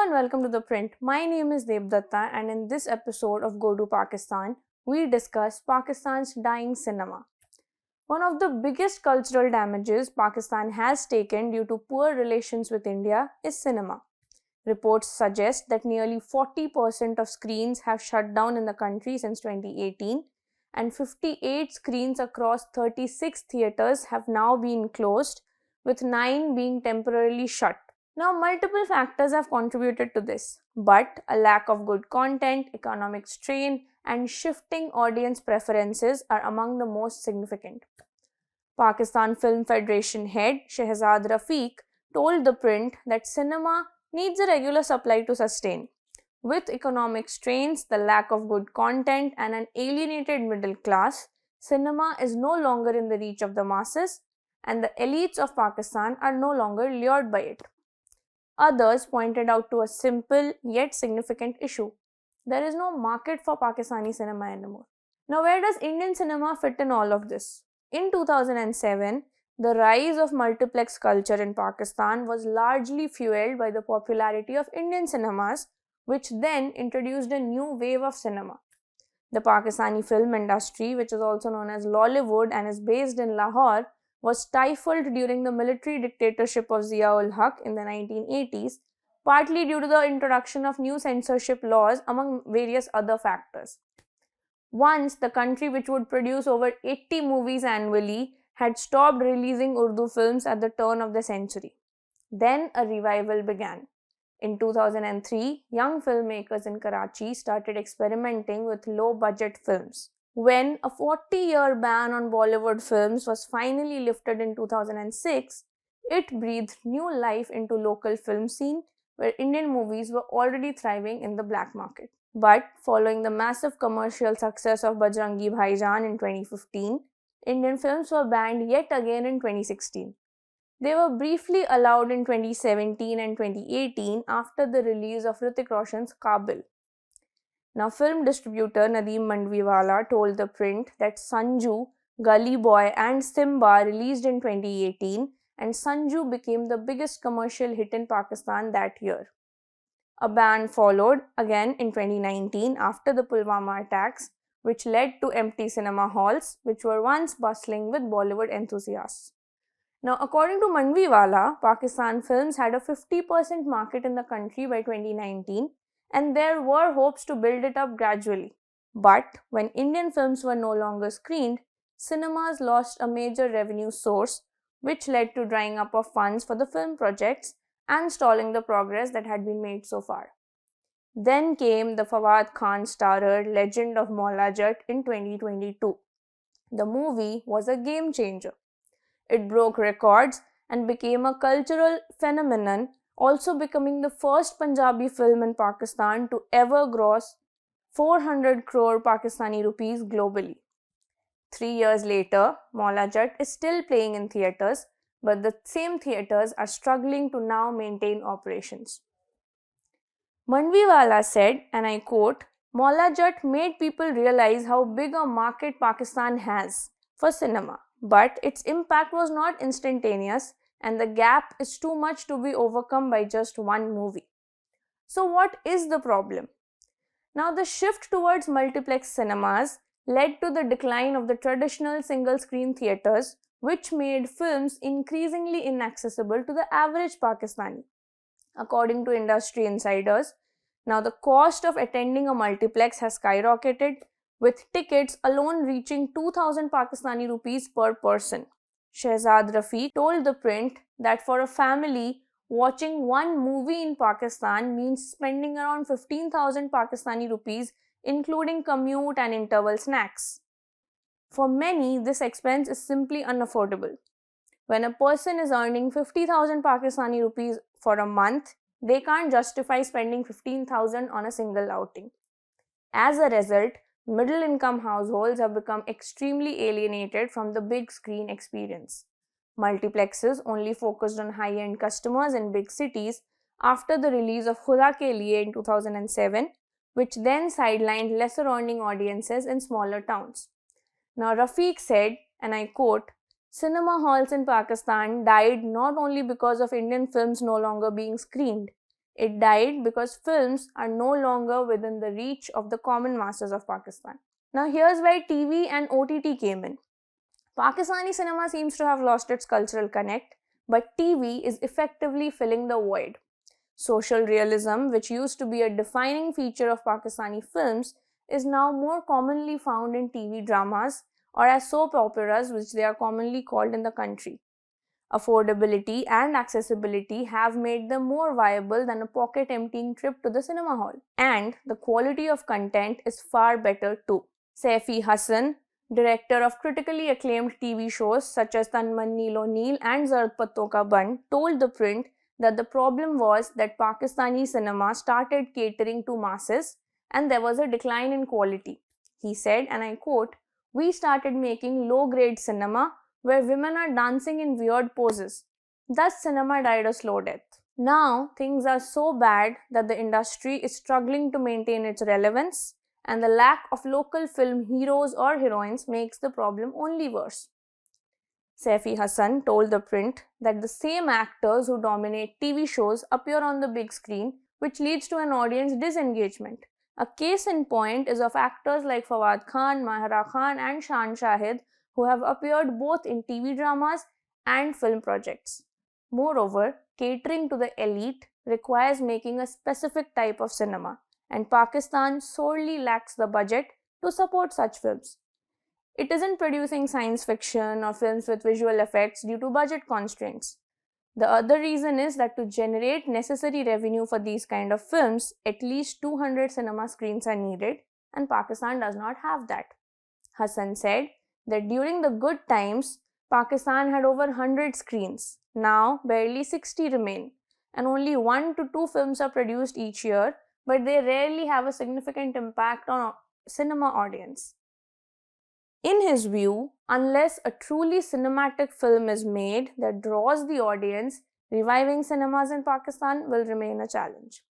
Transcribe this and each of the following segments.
and welcome to ThePrint. My name is Debdutta, and in this episode of Go to Pakistan, we discuss Pakistan's dying cinema. One of the biggest cultural damages Pakistan has taken due to poor relations with India is cinema. Reports suggest that nearly 40% of screens have shut down in the country since 2018, and 58 screens across 36 theatres have now been closed, with 9 being temporarily shut. Now, multiple factors have contributed to this, but a lack of good content, economic strain, and shifting audience preferences are among the most significant. Pakistan Film Federation head Shehzad Rafiq told ThePrint that cinema needs a regular supply to sustain. With economic strains, the lack of good content, and an alienated middle class, cinema is no longer in the reach of the masses, and the elites of Pakistan are no longer lured by it. Others pointed out to a simple yet significant issue. There is no market for Pakistani cinema anymore. Now, where does Indian cinema fit in all of this? In 2007, the rise of multiplex culture in Pakistan was largely fueled by the popularity of Indian cinemas, which then introduced a new wave of cinema. The Pakistani film industry, which is also known as Bollywood and is based in Lahore, was stifled during the military dictatorship of Zia-ul-Haq in the 1980s, partly due to the introduction of new censorship laws among various other factors. Once the country, which would produce over 80 movies annually, had stopped releasing Urdu films at the turn of the century. Then a revival began. In 2003, young filmmakers in Karachi started experimenting with low-budget films. When a 40-year ban on Bollywood films was finally lifted in 2006, it breathed new life into local film scene where Indian movies were already thriving in the black market. But following the massive commercial success of Bajrangi Bhaijaan in 2015, Indian films were banned yet again in 2016. They were briefly allowed in 2017 and 2018 after the release of Hrithik Roshan's Kabil. Now, film distributor Nadeem Mandviwala told ThePrint that Sanju, Gully Boy and Simba released in 2018, and Sanju became the biggest commercial hit in Pakistan that year. A ban followed again in 2019 after the Pulwama attacks, which led to empty cinema halls, which were once bustling with Bollywood enthusiasts. Now, according to Mandviwala, Pakistan films had a 50% market in the country by 2019, and there were hopes to build it up gradually. But when Indian films were no longer screened, cinemas lost a major revenue source, which led to drying up of funds for the film projects and stalling the progress that had been made so far. Then came the Fawad Khan-starred Legend of Maula Jat in 2022. The movie was a game changer. It broke records and became a cultural phenomenon, also becoming the first Punjabi film in Pakistan to ever gross 400 crore Pakistani rupees globally. 3 years later, Maula Jat is still playing in theatres, but the same theatres are struggling to now maintain operations. Mandviwala said, and I quote, "Maula Jat made people realize how big a market Pakistan has for cinema, but its impact was not instantaneous, and the gap is too much to be overcome by just one movie." So, what is the problem? Now, the shift towards multiplex cinemas led to the decline of the traditional single-screen theatres, which made films increasingly inaccessible to the average Pakistani. According to industry insiders, now the cost of attending a multiplex has skyrocketed, with tickets alone reaching 2,000 Pakistani rupees per person. Shehzad Rafiq told ThePrint that for a family, watching one movie in Pakistan means spending around 15,000 Pakistani rupees, including commute and interval snacks. For many, this expense is simply unaffordable. When a person is earning 50,000 Pakistani rupees for a month, they can't justify spending 15,000 on a single outing. As a result, middle-income households have become extremely alienated from the big screen experience. Multiplexes only focused on high-end customers in big cities after the release of Khuda Ke Liye in 2007, which then sidelined lesser-earning audiences in smaller towns. Now, Rafiq said, and I quote, "Cinema halls in Pakistan died not only because of Indian films no longer being screened. It died because films are no longer within the reach of the common masses of Pakistan. Now, here's where TV and OTT came in. Pakistani cinema seems to have lost its cultural connect, but TV is effectively filling the void. Social realism, which used to be a defining feature of Pakistani films, is now more commonly found in TV dramas or as soap operas, which they are commonly called in the country. Affordability and accessibility have made them more viable than a pocket emptying trip to the cinema hall. And the quality of content is far better too. Saifi Hassan, director of critically acclaimed TV shows such as Tanman Neelo Neel and Zard Patton Ka Band, told ThePrint that the problem was that Pakistani cinema started catering to masses and there was a decline in quality. He said, and I quote, "We started making low-grade cinema where women are dancing in weird poses. Thus, cinema died a slow death." Now, things are so bad that the industry is struggling to maintain its relevance, and the lack of local film heroes or heroines makes the problem only worse. Saifi Hassan told ThePrint that the same actors who dominate TV shows appear on the big screen, which leads to an audience disengagement. A case in point is of actors like Fawad Khan, Mahara Khan, and Shan Shahid, who have appeared both in TV dramas and film projects. Moreover, catering to the elite requires making a specific type of cinema, and Pakistan sorely lacks the budget to support such films. It isn't producing science fiction or films with visual effects due to budget constraints. The other reason is that to generate necessary revenue for these kind of films, at least 200 cinema screens are needed, and Pakistan does not have that. Hassan said that during the good times, Pakistan had over 100 screens. Now, barely 60 remain, and only 1 to 2 films are produced each year, but they rarely have a significant impact on cinema audience. In his view, unless a truly cinematic film is made that draws the audience, reviving cinemas in Pakistan will remain a challenge.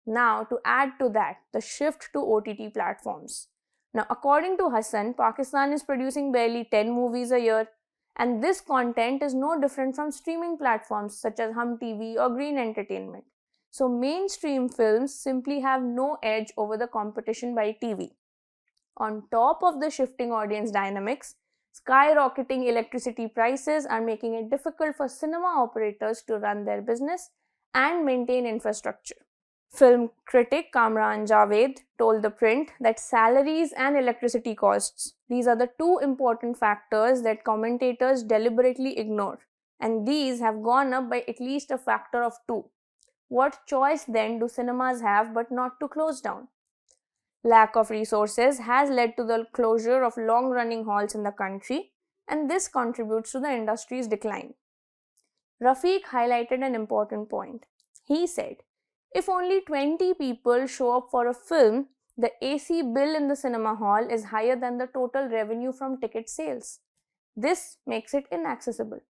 Now, to add to that, the shift to OTT platforms. Now, according to Hassan, Pakistan is producing barely 10 movies a year, and this content is no different from streaming platforms such as Hum TV or Green Entertainment. So, mainstream films simply have no edge over the competition by TV. On top of the shifting audience dynamics, skyrocketing electricity prices are making it difficult for cinema operators to run their business and maintain infrastructure. Film critic Kamran Javed told ThePrint that salaries and electricity costs, these are the two important factors that commentators deliberately ignore, and these have gone up by at least a factor of 2. What choice then do cinemas have but not to close down? Lack of resources has led to the closure of long-running halls in the country, and this contributes to the industry's decline. Rafiq highlighted an important point. He said, if only 20 people show up for a film, the AC bill in the cinema hall is higher than the total revenue from ticket sales. This makes it inaccessible.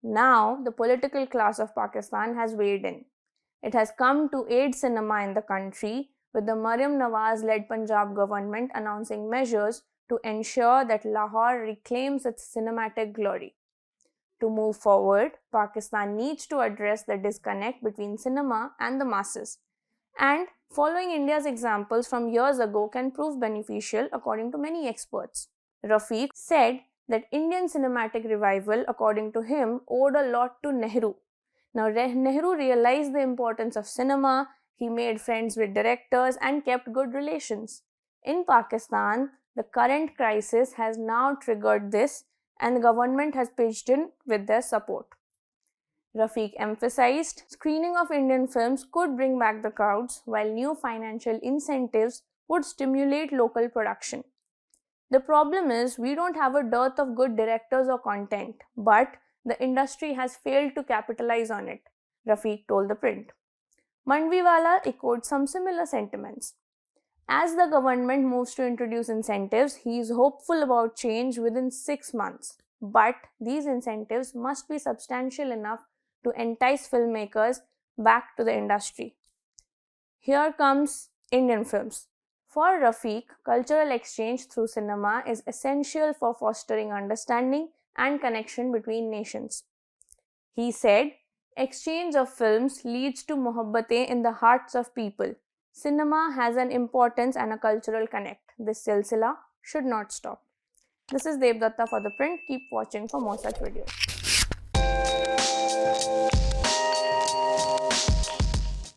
Now, the political class of Pakistan has weighed in. It has come to aid cinema in the country, with the Maryam Nawaz-led Punjab government announcing measures to ensure that Lahore reclaims its cinematic glory. To move forward, Pakistan needs to address the disconnect between cinema and the masses. And following India's examples from years ago can prove beneficial according to many experts. Rafiq said that Indian cinematic revival, according to him, owed a lot to Nehru. Now, Nehru realized the importance of cinema. He made friends with directors and kept good relations. In Pakistan, the current crisis has now triggered this, and the government has pitched in with their support. Rafiq emphasized screening of Indian films could bring back the crowds, while new financial incentives would stimulate local production. The problem is we don't have a dearth of good directors or content, but the industry has failed to capitalize on it, Rafiq told ThePrint. Mandviwala echoed some similar sentiments. As the government moves to introduce incentives, he is hopeful about change within 6 months. But these incentives must be substantial enough to entice filmmakers back to the industry. Here comes Indian films. For Rafiq, cultural exchange through cinema is essential for fostering understanding and connection between nations. He said, Exchange of films leads to mohabbatein in the hearts of people. Cinema has an importance and a cultural connect. This silsila should not stop. This is Debdutta for The Print. Keep watching for more such videos.